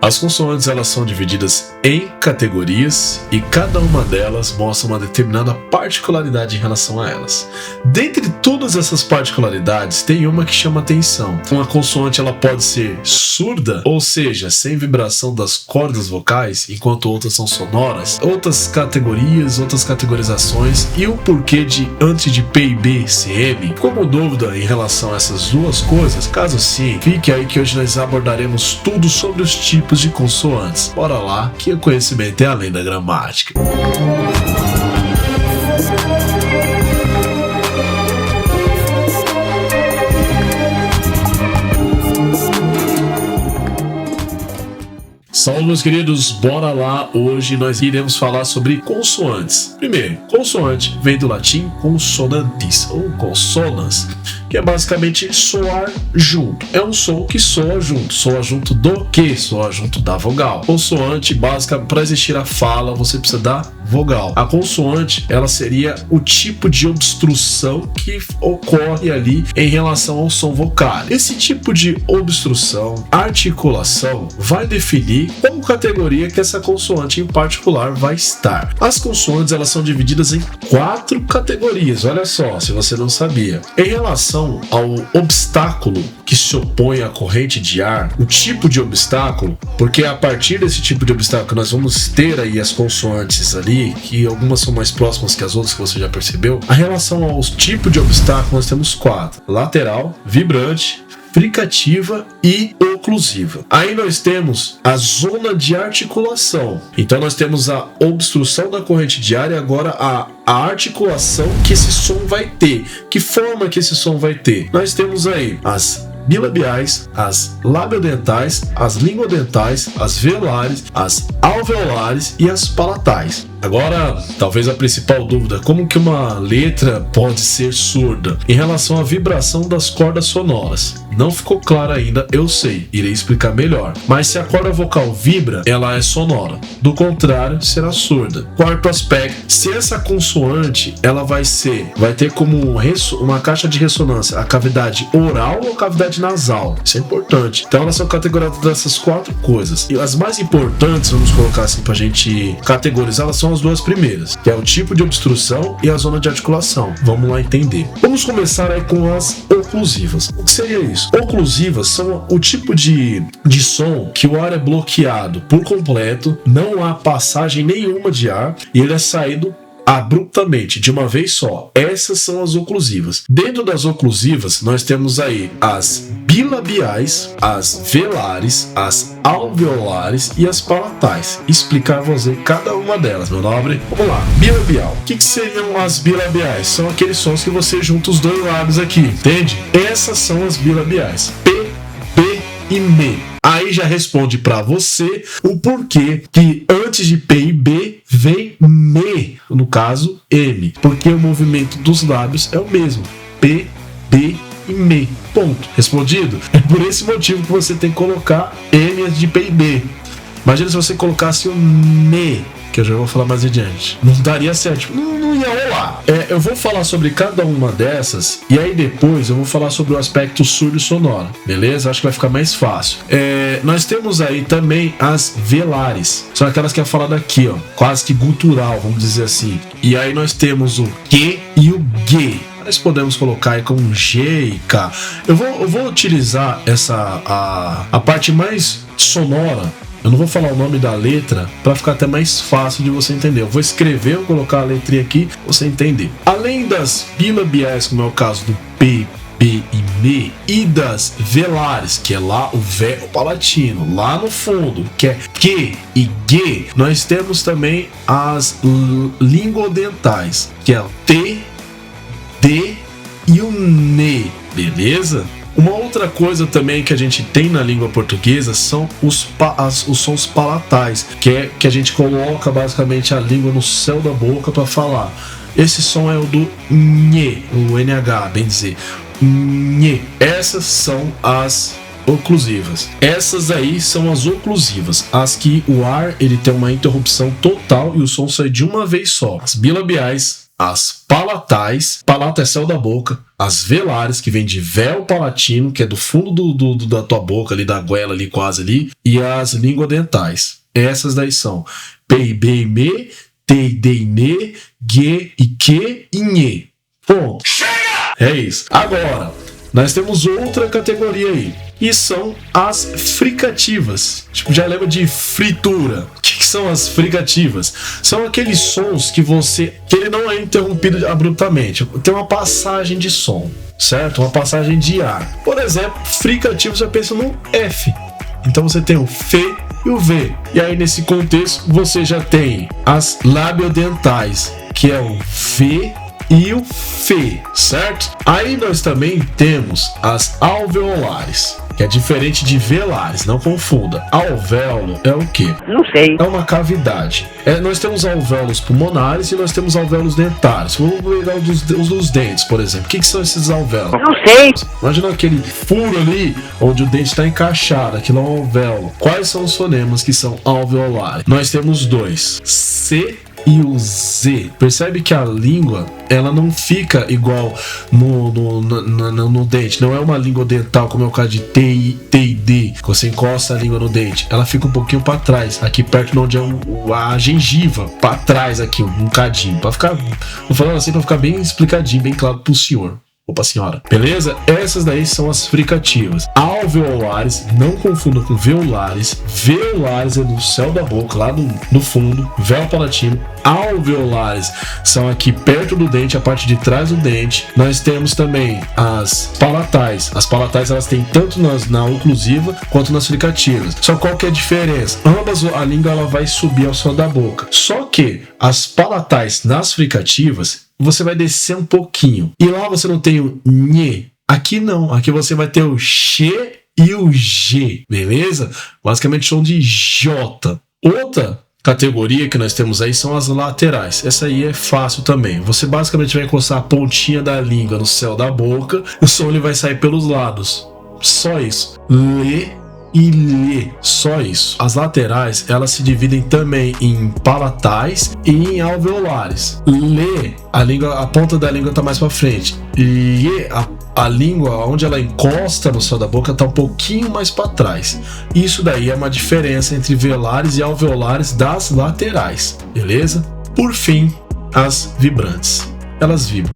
As consoantes elas são divididas em categorias e cada uma delas mostra uma determinada particularidade em relação a elas. Dentre todas essas particularidades, tem uma que chama atenção. Uma consoante ela pode ser surda, ou seja, sem vibração das cordas vocais, enquanto outras são sonoras. Outras categorias, outras categorizações e o porquê de antes de P e B ser M. Ficou com dúvida em relação a essas duas coisas? Caso sim, fique aí que hoje nós abordaremos tudo sobre os tipos de consoantes. Bora lá, que o conhecimento é além da gramática. Salve, meus queridos, bora lá. Hoje nós iremos falar sobre consoantes. Primeiro, consoante vem do latim consonantis ou consonans, que é basicamente soar junto. É um som que soa junto. Soa junto do quê? Soa junto da vogal. Consoante, básica, para existir a fala, você precisa da vogal. A consoante, ela seria o tipo de obstrução que ocorre ali em relação ao som vocal. Esse tipo de obstrução, articulação, vai definir qual categoria que essa consoante em particular vai estar. As consoantes, elas são divididas em 4 categorias. Olha só, se você não sabia. Em relação ao obstáculo que se opõe à corrente de ar, o tipo de obstáculo, porque a partir desse tipo de obstáculo nós vamos ter aí as consoantes ali, que algumas são mais próximas que as outras, que você já percebeu. A relação aos tipos de obstáculo nós temos 4: lateral, vibrante, fricativa e oclusiva. Aí nós temos a zona de articulação. Então nós temos a obstrução da corrente de ar e agora a articulação que esse som vai ter. Que forma que esse som vai ter? Nós temos aí as bilabiais, as labiodentais, as linguodentais, as velares, as alveolares e as palatais. Agora, talvez a principal dúvida: como que uma letra pode ser surda? Em relação à vibração das cordas sonoras. Não ficou claro ainda, eu sei, irei explicar melhor. Mas se a corda vocal vibra, ela é sonora. Do contrário, será surda. Quarto aspecto: se essa consoante, ela vai ter como uma caixa de ressonância a cavidade oral ou cavidade nasal. Isso é importante. Então elas são categorizadas dessas 4 coisas. E as mais importantes, vamos colocar assim pra gente categorizar, elas são as duas primeiras, que é o tipo de obstrução e a zona de articulação. Vamos lá entender. Vamos começar aí com as oclusivas. O que seria isso? Oclusivas são o tipo de som que o ar é bloqueado por completo, não há passagem nenhuma de ar e ele é saído abruptamente, de uma vez só. Essas são as oclusivas. Dentro das oclusivas, nós temos aí as bilabiais, as velares, as alveolares e as palatais. Explicar a você cada uma delas, meu nobre. Vamos lá. Bilabial. O que seriam as bilabiais? São aqueles sons que você junta os dois lábios aqui, entende? Essas são as bilabiais. P, B e M. Aí já responde pra você o porquê que antes de P e B vem M, no caso M, porque o movimento dos lábios é o mesmo, P, B e M. Ponto. Respondido? É por esse motivo que você tem que colocar M antes de P e B. Imagina se você colocasse um M, que eu já vou falar mais adiante. Não daria certo. Não ia rolar. Eu vou falar sobre cada uma dessas e aí depois eu vou falar sobre o aspecto surdo e sonoro. Beleza? Acho que vai ficar mais fácil. Nós temos aí também as velares. São aquelas que é falado aqui, ó. Quase que gutural, vamos dizer assim. E aí nós temos o Q e o G. Nós podemos colocar aí como G e K. Eu vou utilizar a parte mais sonora. Eu não vou falar o nome da letra para ficar até mais fácil de você entender. Eu vou escrever, vou colocar a letrinha aqui pra você entender. Além das bilabiais, como é o caso do P, B e M, e das velares, que é lá o véu palatino, lá no fundo, que é Q e G, nós temos também as linguodentais, que é o T, D e o NE, beleza? Uma outra coisa também que a gente tem na língua portuguesa são os sons palatais, que a gente coloca basicamente a língua no céu da boca para falar. Esse som é o do NH, o NH, bem dizer. NH. Essas são as oclusivas. Essas aí são as oclusivas, as que o ar ele tem uma interrupção total e o som sai de uma vez só. As bilabiais, as palatais, palata é céu da boca, as velares, que vem de véu palatino, que é do fundo da tua boca, ali da goela, ali quase ali, e as linguodentais. Essas daí são P, B, M, T, D, N, G, I, Q e Nhe. Ponto. É isso. Agora, nós temos outra categoria aí, e são as fricativas. Tipo, já lembra de fritura. O que são as fricativas? São aqueles sons que ele não é interrompido abruptamente. Tem uma passagem de som, certo? Uma passagem de ar. Por exemplo, fricativo, você pensa no F. Então você tem o F e o V. E aí, nesse contexto, você já tem as labiodentais, que é o V e o F, certo? Aí nós também temos as alveolares, que é diferente de velares, não confunda. Alvéolo é o quê? Não sei. É uma cavidade. Nós temos alvéolos pulmonares e nós temos alvéolos dentários. Vamos pegar os dos dentes, por exemplo. O que são esses alvéolos? Não sei. Imagina aquele furo ali onde o dente está encaixado, aquilo é um alvéolo. Quais são os fonemas que são alveolares? Nós temos dois: C e o Z. Percebe que a língua, ela não fica igual no dente. Não é uma língua dental, como é o caso de T e D, que você encosta a língua no dente. Ela fica um pouquinho para trás, aqui perto de onde é a gengiva, para trás aqui, um cadinho. Para ficar, vou falando assim para ficar bem explicadinho, bem claro pro senhor. Ou pra senhora, beleza? Essas daí são as fricativas. Alveolares, não confunda com veolares. Veolares é no céu da boca, lá no fundo, véu palatino. Alveolares são aqui perto do dente, a parte de trás do dente. Nós temos também as palatais. As palatais, elas têm tanto na oclusiva quanto nas fricativas. Só qual que é a diferença? Ambas, a língua ela vai subir ao céu da boca. Só que as palatais nas fricativas, você vai descer um pouquinho. E lá você não tem o Nhe. Aqui não. Aqui você vai ter o X e o G. Beleza? Basicamente som de J. Outra categoria que nós temos aí são as laterais. Essa aí é fácil também. Você basicamente vai encostar a pontinha da língua no céu da boca. O som ele vai sair pelos lados. Só isso. Lê e lê, só isso. As laterais, elas se dividem também em palatais e em alveolares. Lê, a ponta da língua tá mais para frente. Lê, a língua, onde ela encosta no céu da boca, tá um pouquinho mais para trás. Isso daí é uma diferença entre velares e alveolares das laterais, beleza? Por fim, as vibrantes. Elas vibram.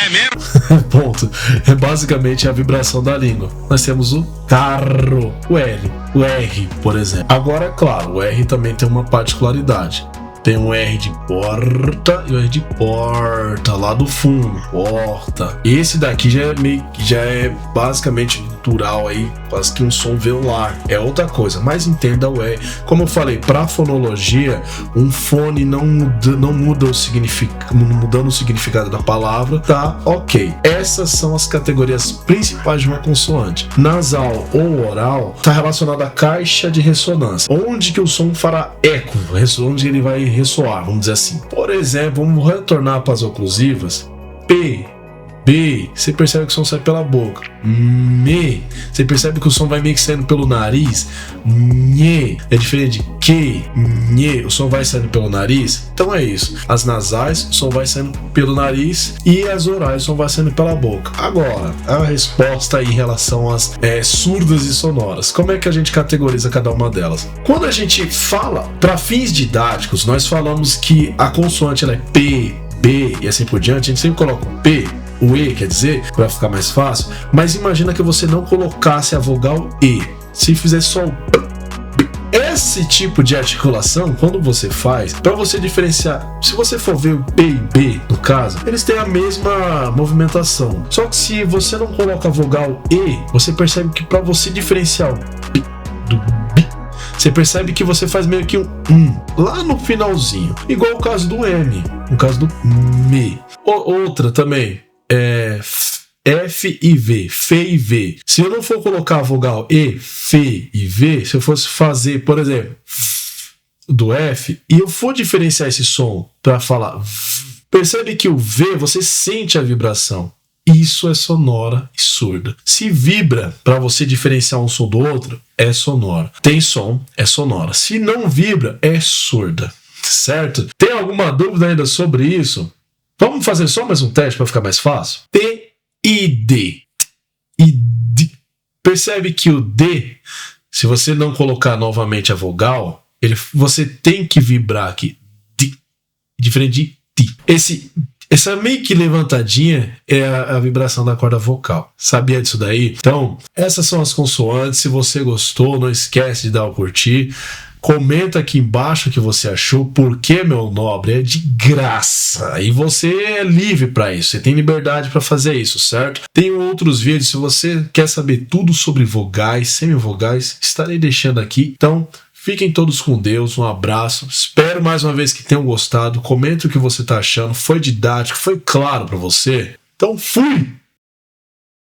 É mesmo? Ponto. É basicamente a vibração da língua. Nós temos o carro, o L, o R, por exemplo. Agora, claro, o R também tem uma particularidade. Tem um R de porta e o R de porta, lá do fundo, porta. Esse daqui já é basicamente natural aí, quase que um som velar. É outra coisa, mas entenda o R. Como eu falei, para fonologia, um fone não muda o significado, mudando o significado da palavra, tá? Ok. Essas são as categorias principais de uma consoante. Nasal ou oral tá relacionado à caixa de ressonância, onde que o som fará eco, onde ele vai ressoar, vamos dizer assim. Por exemplo, vamos retornar para as oclusivas. P, B, você percebe que o som sai pela boca. Me, você percebe que o som vai meio que saindo pelo nariz. Nhe, é diferente de que, nhe, o som vai saindo pelo nariz. Então é isso. As nasais, o som vai saindo pelo nariz, e as orais, o som vai saindo pela boca. Agora, a resposta aí em relação às surdas e sonoras. Como é que a gente categoriza cada uma delas? Quando a gente fala, para fins didáticos, nós falamos que a consoante ela é P, B e assim por diante. A gente sempre coloca o P, o E, quer dizer, para ficar mais fácil. Mas imagina que você não colocasse a vogal E, se fizesse só o P. Esse tipo de articulação, quando você faz, para você diferenciar, se você for ver o P e B, no caso, eles têm a mesma movimentação. Só que se você não coloca a vogal E, você percebe que para você diferenciar o P do B, você percebe que você faz meio que um lá no finalzinho. Igual o caso do M, no caso do Me. Outra também é F e V, F e V. Se eu não for colocar a vogal E, F e V, se eu fosse fazer, por exemplo, do F, e eu for diferenciar esse som para falar, percebe que o V, você sente a vibração. Isso é sonora e surda. Se vibra para você diferenciar um som do outro, é sonora. Tem som, é sonora. Se não vibra, é surda. Certo? Tem alguma dúvida ainda sobre isso? Vamos fazer só mais um teste para ficar mais fácil? T e D. Percebe que o D, se você não colocar novamente a vogal, você tem que vibrar aqui. D, diferente de T. Essa meio que levantadinha é a vibração da corda vocal. Sabia disso daí? Então, essas são as consoantes. Se você gostou, não esquece de dar o curtir. Comenta aqui embaixo o que você achou, porque, meu nobre, é de graça e você é livre para isso, você tem liberdade para fazer isso, certo? Tem outros vídeos, se você quer saber tudo sobre vogais, semivogais, estarei deixando aqui. Então, fiquem todos com Deus, um abraço, espero mais uma vez que tenham gostado, comenta o que você está achando, foi didático, foi claro para você? Então, fui!